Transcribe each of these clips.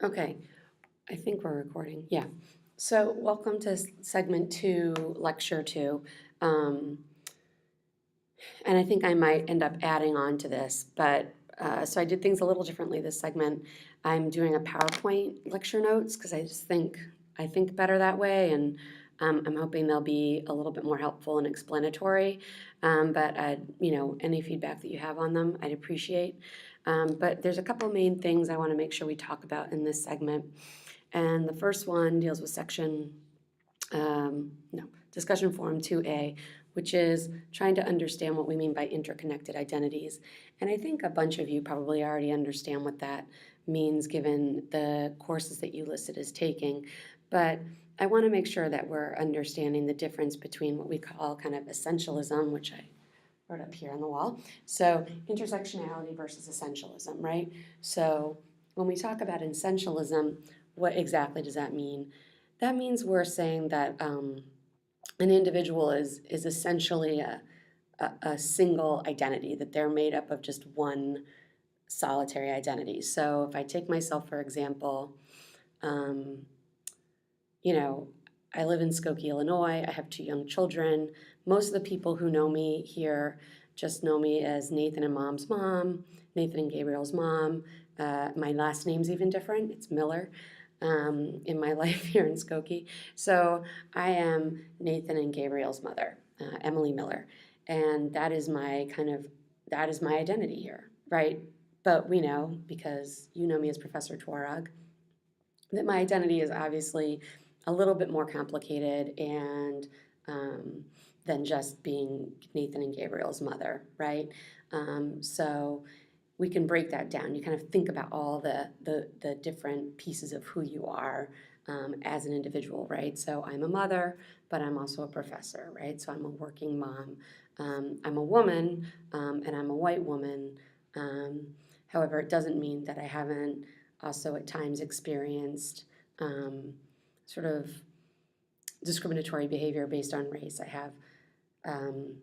Okay, I think we're recording, yeah. So welcome to segment 2, lecture 2. Um, and I think I might end up adding on to this, but, so I did things a little differently this segment. I'm doing a PowerPoint lecture notes because I think better that way, and I'm hoping they'll be a little bit more helpful and explanatory. But any feedback that you have on them, I'd appreciate. But there's a couple main things I want to make sure we talk about in this segment. And the first one deals with discussion forum 2A, which is trying to understand what we mean by interconnected identities. And I think a bunch of you probably already understand what that means given the courses that you listed as taking. But I want to make sure that we're understanding the difference between what we call kind of essentialism, which I wrote up here on the wall. So intersectionality versus essentialism, right? So when we talk about essentialism, what exactly does that mean? That means we're saying that an individual is essentially a single identity, that they're made up of just one solitary identity. So if I take myself, for example, um, you know, I live in Skokie, Illinois. I have 2 young children. Most of the people who know me here just know me as Nathan and Mom's mom, Nathan and Gabriel's mom. My last name's even different. It's Miller in my life here in Skokie. So I am Nathan and Gabriel's mother, Emily Miller. And that is my identity here, right? But we know, because you know me as Professor Twarog, that my identity is obviously a little bit more complicated and than just being Nathan and Gabriel's mother, right? So we can break that down. You kind of think about all the different pieces of who you are as an individual, right? So I'm a mother, but I'm also a professor, right? So I'm a working mom. I'm a woman, and I'm a white woman. However, it doesn't mean that I haven't also at times experienced sort of discriminatory behavior based on race. Um,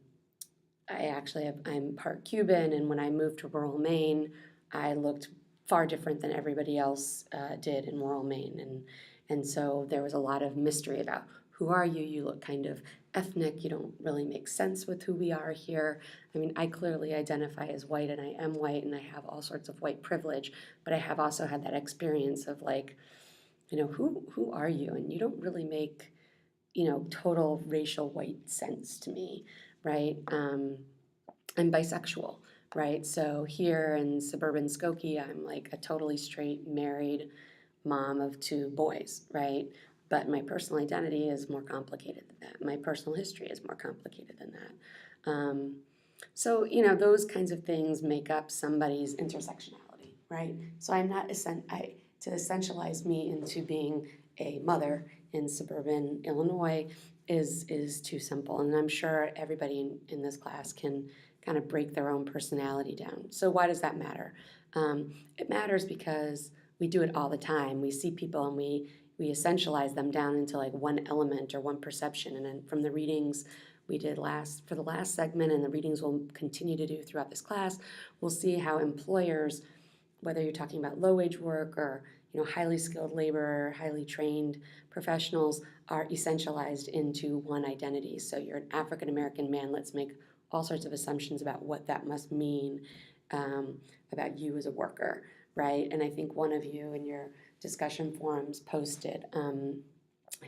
I'm part Cuban, and when I moved to rural Maine, I looked far different than everybody else did in rural Maine, and so there was a lot of mystery about who are you? You look kind of ethnic. You don't really make sense with who we are here. I mean, I clearly identify as white, and I am white, and I have all sorts of white privilege, but I have also had that experience of like, who are you? And you don't really make, total racial white sense to me, right? I'm bisexual, right? So here in suburban Skokie, I'm like a totally straight married mom of 2 boys, right? But my personal identity is more complicated than that. My personal history is more complicated than that. So, those kinds of things make up somebody's intersectionality, right? So I'm not, to essentialize me into being a mother in suburban Illinois is too simple. And I'm sure everybody in this class can kind of break their own personality down. So why does that matter? It matters because we do it all the time. We see people and we essentialize them down into like one element or one perception. And then from the readings we did for the last segment, and the readings we'll continue to do throughout this class, we'll see how employers, whether you're talking about low-wage work or highly skilled labor, highly trained professionals, are essentialized into one identity. So you're an African American man. Let's make all sorts of assumptions about what that must mean about you as a worker, right? And I think one of you in your discussion forums posted, I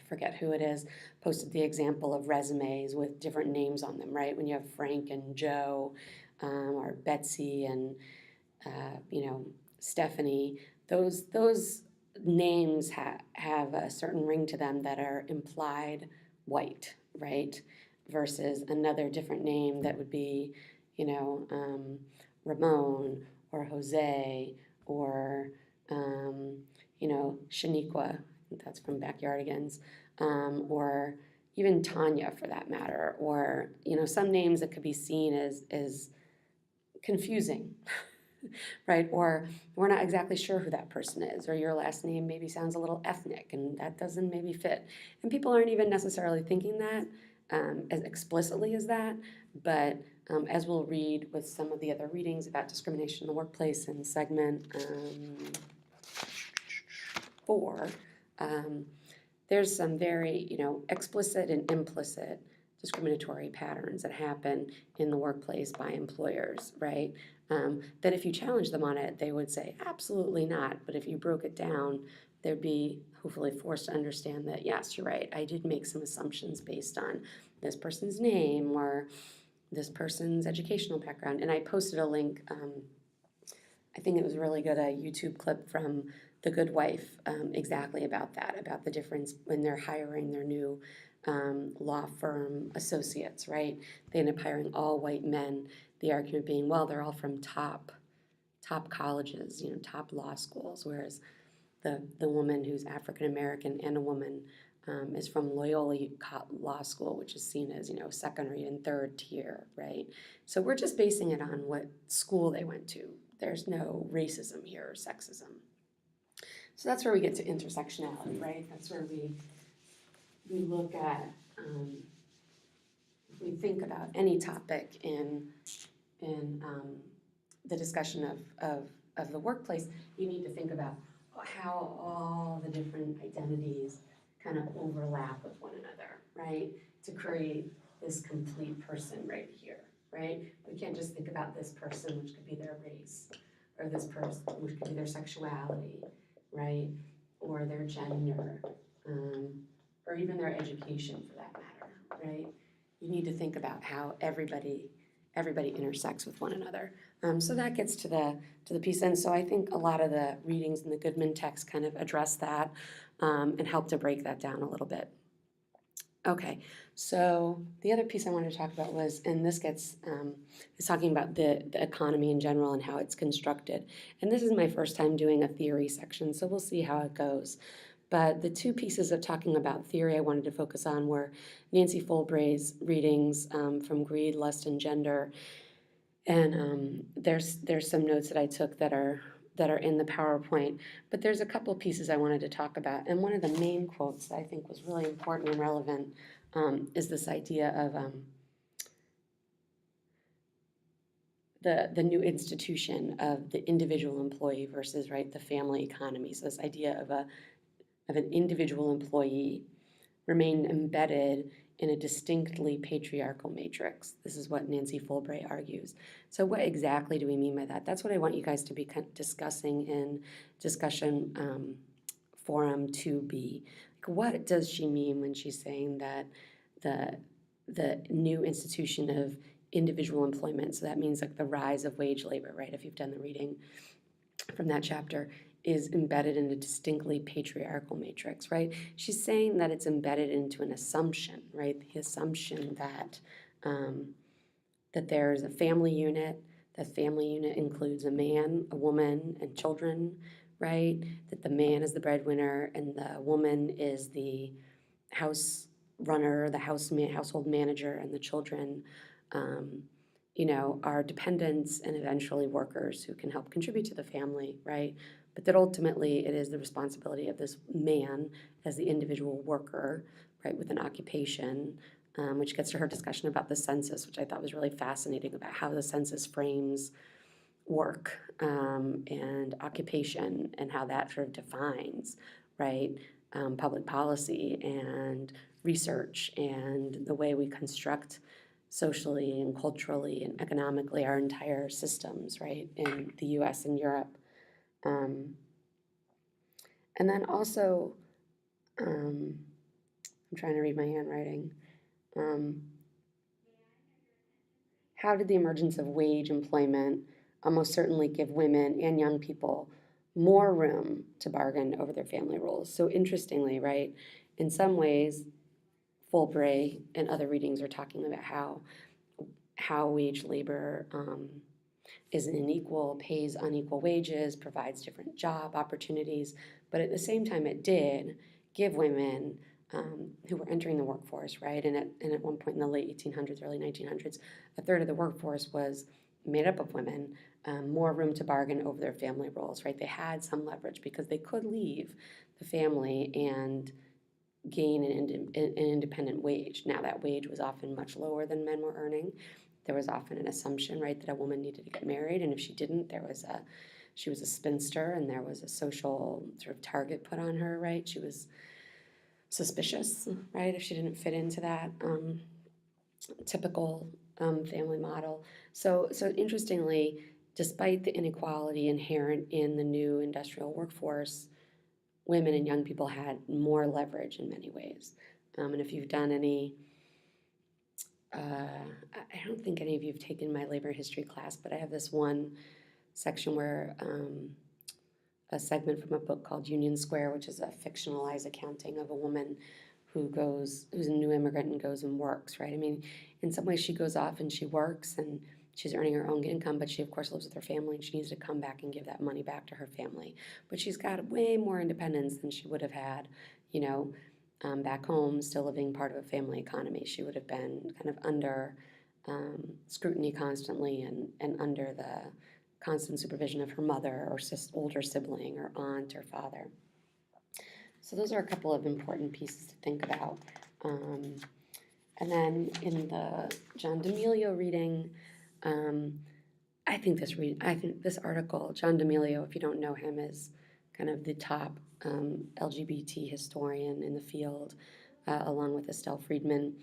forget who it is, posted the example of resumes with different names on them, right? When you have Frank and Joe, or Betsy and Stephanie, those names have a certain ring to them that are implied white, right? Versus another different name that would be, Ramon or Jose or, Shaniqua. I think that's from Backyardigans, or even Tanya for that matter, or some names that could be seen as confusing, right? Or we're not exactly sure who that person is, or your last name maybe sounds a little ethnic, and that doesn't maybe fit. And people aren't even necessarily thinking that as explicitly as that, but as we'll read with some of the other readings about discrimination in the workplace in segment 4, there's some very, explicit and implicit discriminatory patterns that happen in the workplace by employers, right? That if you challenge them on it, they would say, absolutely not. But if you broke it down, they'd be hopefully forced to understand that, yes, you're right, I did make some assumptions based on this person's name or this person's educational background. And I posted a link, I think it was really good, a YouTube clip from The Good Wife, exactly about that, about the difference when they're hiring their new law firm associates, right? They end up hiring all white men. The argument being, well, they're all from top colleges, top law schools, whereas the woman who's African American and a woman is from Loyola Law School, which is seen as, second or even third tier, right? So we're just basing it on what school they went to. There's no racism here or sexism. So that's where we get to intersectionality, right? That's where we look at, if we think about any topic in the discussion of the workplace, you need to think about how all the different identities kind of overlap with one another, right? To create this complete person right here, right? We can't just think about this person, which could be their race, or this person, which could be their sexuality, right? Or their gender, or even their education for that matter, right? You need to think about how everybody intersects with one another. So that gets to the piece. And so I think a lot of the readings in the Goodman text kind of address that and help to break that down a little bit. Okay, so the other piece I wanted to talk about was, and this is talking about the economy in general and how it's constructed. And this is my first time doing a theory section, so we'll see how it goes. But the two pieces of talking about theory I wanted to focus on were Nancy Fulbray's readings from Greed, Lust, and Gender. And there's some notes that I took that are in the PowerPoint. But there's a couple of pieces I wanted to talk about. And one of the main quotes that I think was really important and relevant is this idea of the new institution of the individual employee versus, right, the family economy. So this idea of an individual employee remain embedded in a distinctly patriarchal matrix. This is what Nancy Fulbray argues. So what exactly do we mean by that? That's what I want you guys to be discussing in discussion forum 2B. Like, what does she mean when she's saying that the new institution of individual employment, so that means like the rise of wage labor, right? If you've done the reading from that chapter, is embedded in a distinctly patriarchal matrix, right? She's saying that it's embedded into an assumption, right? The assumption that that there's a family unit. The family unit includes a man, a woman, and children, right? That the man is the breadwinner and the woman is the house runner, the household manager, and the children, are dependents and eventually workers who can help contribute to the family, right? But that ultimately it is the responsibility of this man as the individual worker, right, with an occupation, which gets to her discussion about the census, which I thought was really fascinating about how the census frames work and occupation and how that sort of defines, right, public policy and research and the way we construct socially and culturally and economically our entire systems, right, in the US and Europe. And then also, I'm trying to read my handwriting. How did the emergence of wage employment almost certainly give women and young people more room to bargain over their family roles? So interestingly, right, in some ways, Fulbray and other readings are talking about how wage labor is unequal, pays unequal wages, provides different job opportunities, but at the same time it did give women who were entering the workforce, right? And at one point in the late 1800s, early 1900s, a third of the workforce was made up of women, more room to bargain over their family roles, right? They had some leverage because they could leave the family and gain an independent wage. Now that wage was often much lower than men were earning. There was often an assumption, right, that a woman needed to get married, and if she didn't, there was she was a spinster and there was a social sort of target put on her, right? She was suspicious, right, if she didn't fit into that typical family model. So interestingly, despite the inequality inherent in the new industrial workforce, women and young people had more leverage in many ways. And if you've done any, I don't think any of you have taken my labor history class, but I have this one section where a segment from a book called Union Square, which is a fictionalized accounting of a woman who's a new immigrant and goes and works, right? I mean, in some ways she goes off and she works and she's earning her own income, but she of course lives with her family and she needs to come back and give that money back to her family. But she's got way more independence than she would have had, you know, back home, still living part of a family economy. She would have been kind of under scrutiny constantly and under the constant supervision of her mother or older sibling or aunt or father. So those are a couple of important pieces to think about. And then in the John D'Amelio reading, I think this article, John D'Amelio, if you don't know him, is kind of the top LGBT historian in the field, along with Estelle Friedman.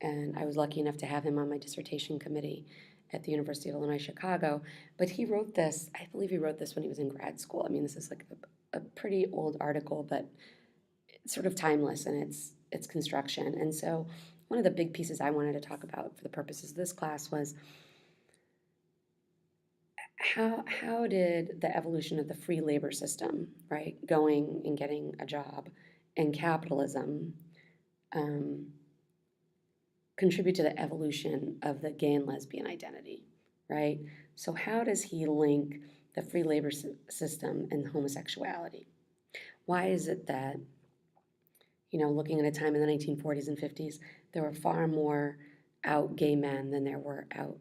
And I was lucky enough to have him on my dissertation committee at the University of Illinois, Chicago. But he wrote this, I believe he wrote this when he was in grad school. I mean, this is like a pretty old article, but it's sort of timeless in its construction. And so one of the big pieces I wanted to talk about for the purposes of this class was how did the evolution of the free labor system, right, going and getting a job, and capitalism contribute to the evolution of the gay and lesbian identity, right? So how does he link the free labor system and homosexuality? Why is it that, you know, looking at a time in the 1940s and 50s, there were far more out gay men than there were out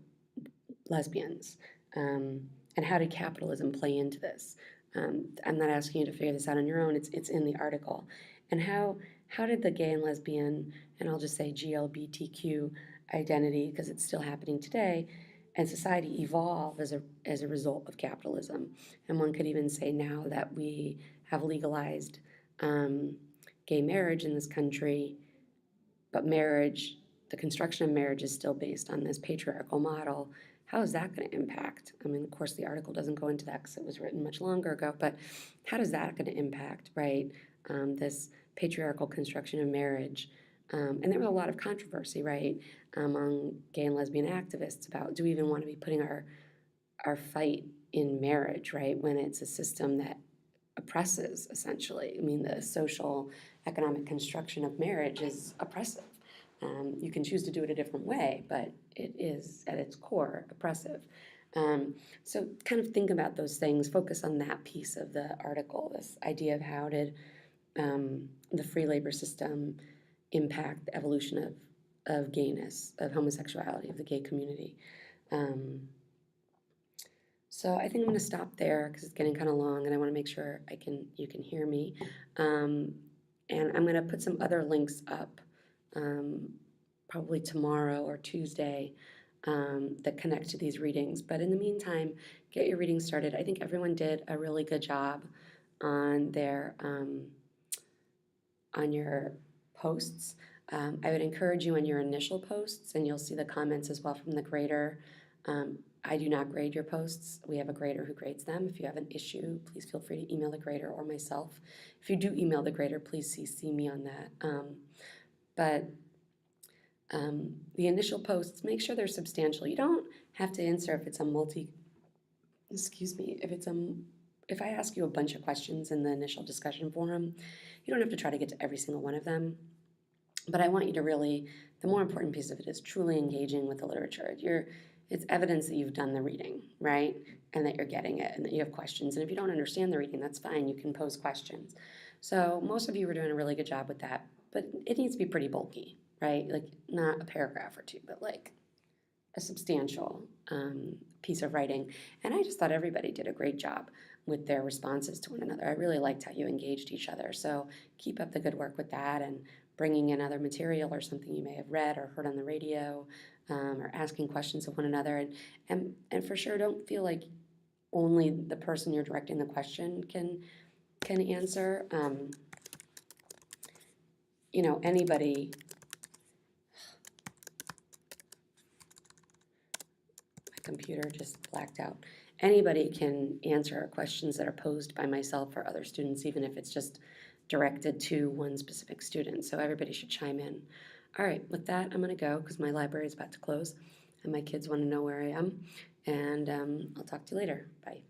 lesbians? And how did capitalism play into this? I'm not asking you to figure this out on your own. It's in the article. And how did the gay and lesbian, and I'll just say GLBTQ identity, because it's still happening today, and society evolve as a result of capitalism? And one could even say now that we have legalized gay marriage in this country, but marriage, the construction of marriage is still based on this patriarchal model. How is that going to impact? I mean, of course, the article doesn't go into that because it was written much longer ago, but how does that going to impact, right, this patriarchal construction of marriage? And there was a lot of controversy, right, among gay and lesbian activists about, do we even want to be putting our fight in marriage, right, when it's a system that oppresses, essentially? I mean, the social, economic construction of marriage is oppressive. You can choose to do it a different way, but it is at its core oppressive. So kind of think about those things, focus on that piece of the article, this idea of how did the free labor system impact the evolution of gayness, of homosexuality, of the gay community. So I think I'm going to stop there because it's getting kind of long and I want to make sure you can hear me. And I'm going to put some other links up probably tomorrow or Tuesday that connect to these readings. But in the meantime, get your reading started. I think everyone did a really good job on their on your posts. I would encourage you on your initial posts, and you'll see the comments as well from the grader. I do not grade your posts. We have a grader who grades them. If you have an issue, please feel free to email the grader or myself. If you do email the grader, please CC me on that. But the initial posts, make sure they're substantial. You don't have to answer if it's a if I ask you a bunch of questions in the initial discussion forum, you don't have to try to get to every single one of them. But I want you to really, the more important piece of it is truly engaging with the literature. It's evidence that you've done the reading, right? And that you're getting it and that you have questions. And if you don't understand the reading, that's fine. You can pose questions. So most of you were doing a really good job with that, but it needs to be pretty bulky, right? Like not a paragraph or two, but like a substantial piece of writing. And I just thought everybody did a great job with their responses to one another. I really liked how you engaged each other. So keep up the good work with that and bringing in other material or something you may have read or heard on the radio, or asking questions of one another. And for sure, don't feel like only the person you're directing the question can answer. You know, anybody, my computer just blacked out. Anybody can answer questions that are posed by myself or other students, even if it's just directed to one specific student. So everybody should chime in. All right, with that, I'm going to go because my library is about to close and my kids want to know where I am. And I'll talk to you later. Bye.